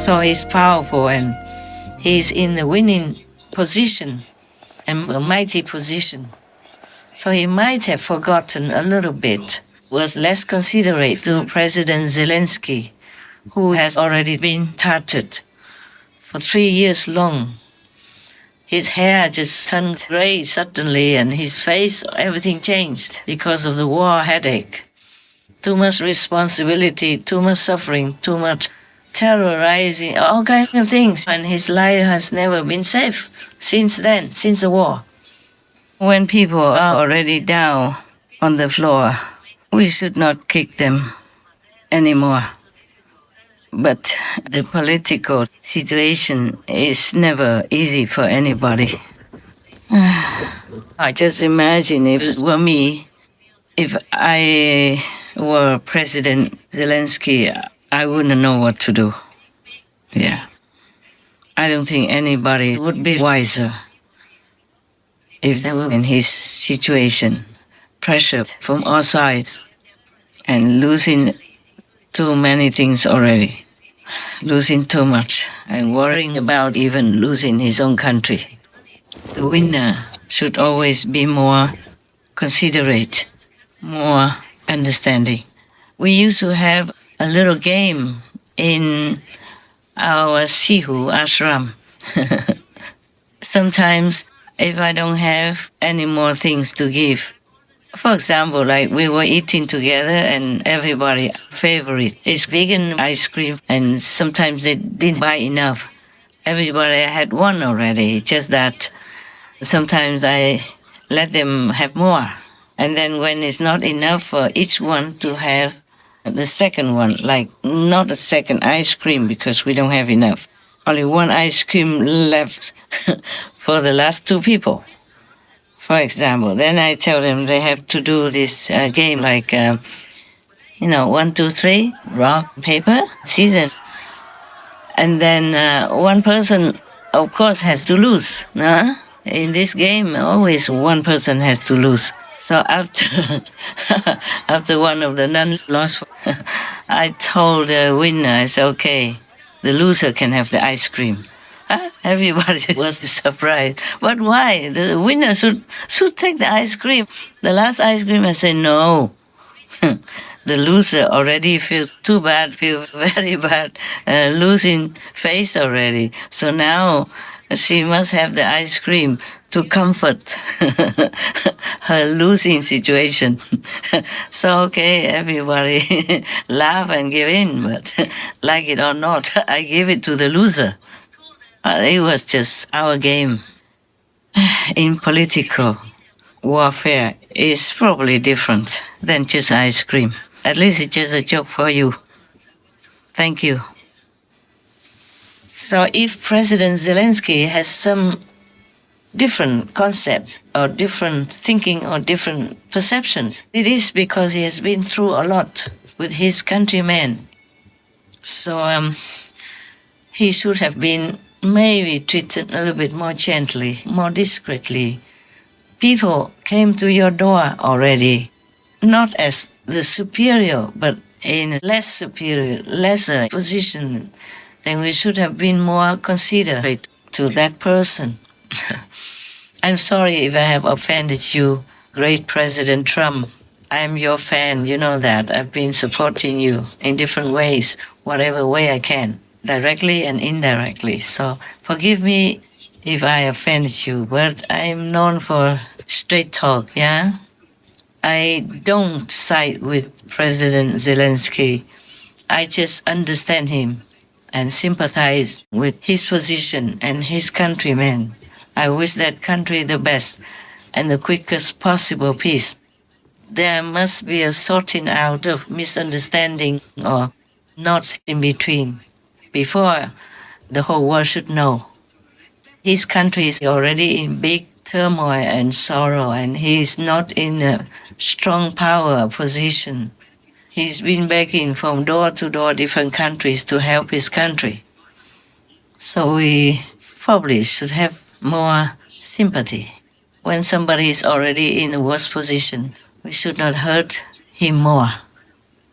So he's powerful and he's in the winning position, and a mighty position. So he might have forgotten a little bit, was less considerate to President 젤렌스키, who has already been targeted for 3 years long. His hair just turned gray suddenly, and his face, everything changed because of the war headache. Too much responsibility, too much suffering, too much terrorizing, all kinds of things. And his life has never been safe since then, since the war. When people are already down on the floor, we should not kick them anymore. But the political situation is never easy for anybody. I just imagine if it were me, if I were President Zelensky, I wouldn't know what to do. Yeah. I don't think anybody would be wiser if they were in his situation. Pressure from all sides and losing too many things already. Losing too much and worrying about even losing his own country. The winner should always be more considerate, more understanding. We used to have a little game in our Sihu ashram. Sometimes if I don't have any more things to give, for example, like we were eating together and everybody's favorite is vegan ice cream, and sometimes they didn't buy enough. Everybody had one already, just that sometimes I let them have more. And then when it's not enough for each one to have the second one, like not a second ice cream because we don't have enough. Only one ice cream left for the last two people. For example, then I tell them they have to do this game like, 1, 2, 3, rock, paper, scissors. And then one person, of course, has to lose. In this game, always one person has to lose. So after one of the nuns lost, I told the winner, I said, okay, the loser can have the ice cream. Everybody was surprised. But why? The winner should take the ice cream. The last ice cream, I said, no. The loser already feels too bad, feels very bad, losing face already. So now she must have the ice cream to comfort her losing situation. So, okay, everybody laugh and give in, but like it or not, I give it to the loser. It was just our game. In political warfare, it's probably different than just ice cream. At least it's just a joke for you. Thank you. So if President Zelensky has some different concepts or different thinking or different perceptions, it is because he has been through a lot with his countrymen. So he should have been maybe treated a little bit more gently, more discreetly. People came to your door already, not as the superior, but in a less superior, lesser position. Then we should have been more considerate to that person. I'm sorry if I have offended you, great President Trump. I'm your fan, you know that. I've been supporting you in different ways, whatever way I can, directly and indirectly. So forgive me if I offended you, but I'm known for straight talk, yeah? I don't side with President Zelensky. I just understand him and sympathize with his position and his countrymen. I wish that country the best and the quickest possible peace. There must be a sorting out of misunderstanding or knots in between before the whole world should know. His country is already in big turmoil and sorrow, and he is not in a strong power position. He's been begging from door to door different countries to help his country. So we probably should have more sympathy. When somebody is already in a worse position, we should not hurt him more.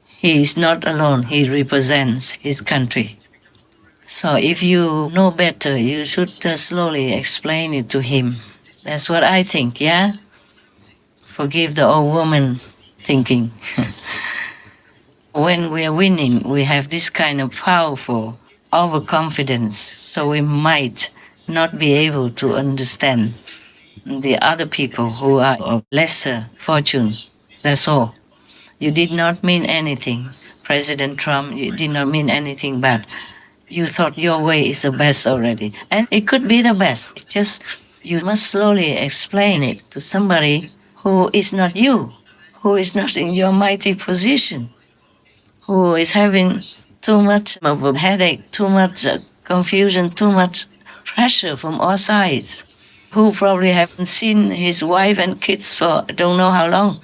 He is not alone. He represents his country. So if you know better, you should slowly explain it to him. That's what I think, yeah? Forgive the old woman thinking. When we are winning, we have this kind of powerful overconfidence, so we might not be able to understand the other people who are of lesser fortune. That's all. You did not mean anything. President Trump, you did not mean anything bad. You thought your way is the best already. And it could be the best. It's just you must slowly explain it to somebody who is not you, who is not in your mighty position, who is having too much of a headache, too much confusion, too much pressure from all sides, who probably haven't seen his wife and kids for I don't know how long.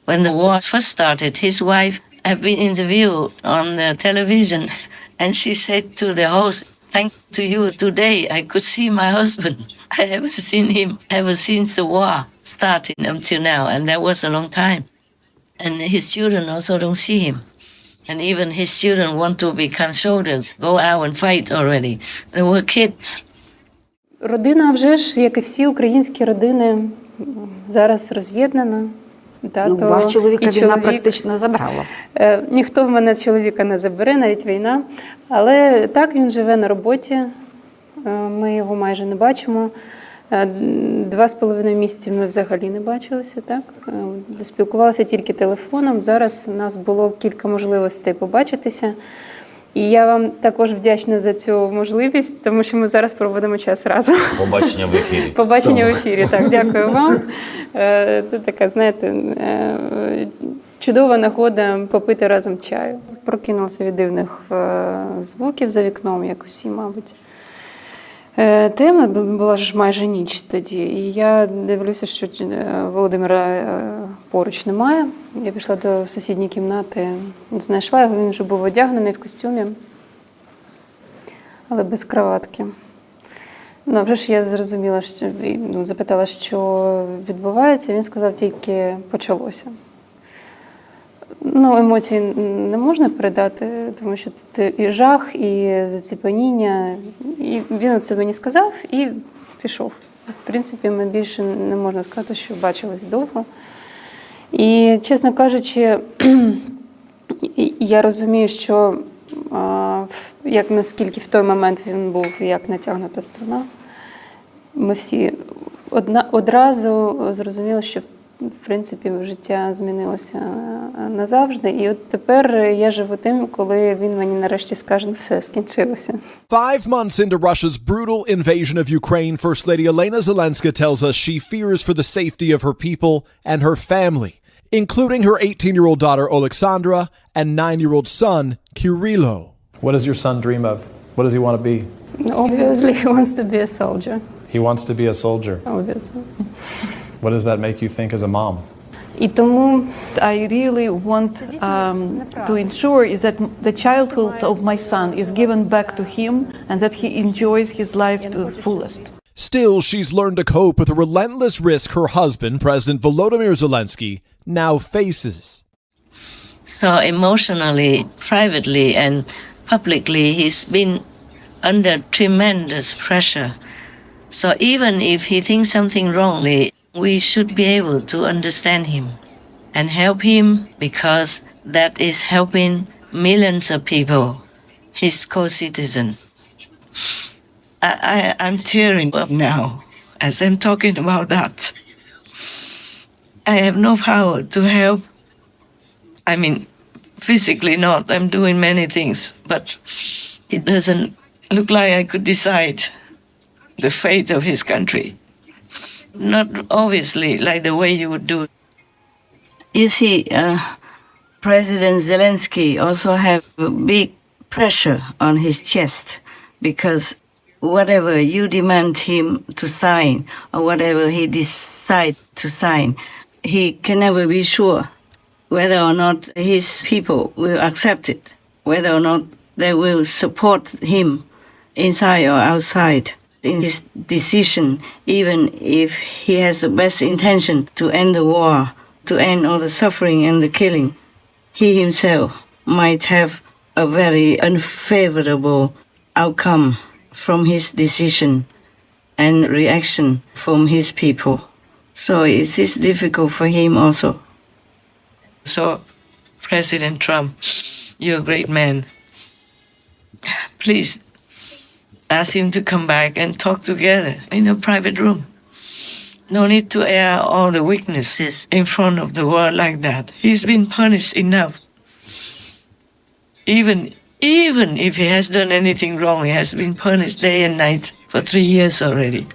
When the war first started, his wife had been interviewed on the television, and she said to the host, "Thanks to you today, I could see my husband. I haven't seen him ever since the war started until now," and that was a long time. And his children also don't see him. And even his children want to become soldiers, go out and fight already. They were kids. Родина вже ж, як і всі українські родини, зараз роз'єднана. Ну, вас чоловіка війна практично забрала. Ніхто в мене чоловіка не забере, навіть війна. Але так, він живе на роботі, ми його майже не бачимо. 2,5 місяці ми взагалі не бачилися, так? Спілкувалися тільки телефоном. Зараз у нас було кілька можливостей побачитися. І я вам також вдячна за цю можливість, тому що ми зараз проводимо час разом. Побачення в ефірі. Побачення в ефірі, так. Дякую вам. Це така, знаєте, чудова нагода попити разом чаю. Прокинулася від дивних звуків за вікном, як усі, мабуть. Темна була ж майже ніч тоді, і я дивлюся, що Володимира поруч немає. Я пішла до сусідньої кімнати, знайшла його, він вже був одягнений в костюмі, але без краватки. Ну, вже ж я зрозуміла, що, запитала, що відбувається, він сказав, тільки почалося. Ну, емоції не можна передати, тому що тут і жах, і заціпеніння. І він це мені сказав і пішов. В принципі, ми більше не можна сказати, що бачились довго. І, чесно кажучи, я розумію, що як наскільки в той момент він був як натягнута струна, ми всі одразу зрозуміли, що в принципі, життя змінилося назавжди. І от тепер я живу тим, коли він мені нарешті скаже, ну все, скінчилося. 5 months into Russia's brutal invasion of Ukraine, First Lady Olena Zelenska tells us she fears for the safety of her people and her family, including her 18-year-old daughter, Alexandra, and 9-year-old son, Kirilo. What does your son dream of? What does he want to be? Obviously, he wants to be a soldier. He wants to be a soldier. Obviously. What does that make you think as a mom? І тому I really want to ensure is that the childhood of my son is given back to him and that he enjoys his life to the fullest. Still, she's learned to cope with the relentless risk her husband, President Volodymyr Zelensky, now faces. So emotionally, privately, and publicly, he's been under tremendous pressure. So even if he thinks something wrongly, we should be able to understand him and help him, because that is helping millions of people, his co-citizens. I'm tearing up now as I'm talking about that. I have no power to help. I mean, physically not. I'm doing many things, but it doesn't look like I could decide the fate of his country. Not obviously like the way you would do. You see, President Zelensky also has a big pressure on his chest, because whatever you demand him to sign or whatever he decides to sign, he can never be sure whether or not his people will accept it, whether or not they will support him inside or outside in his decision, even if he has the best intention to end the war, to end all the suffering and the killing. He himself might have a very unfavorable outcome from his decision and reaction from his people. So it is difficult for him also. So, President Trump, you're a great man. Please ask him to come back and talk together in a private room. No need to air all the weaknesses in front of the world like that. He's been punished enough. Even if he has done anything wrong, he has been punished day and night for 3 years already.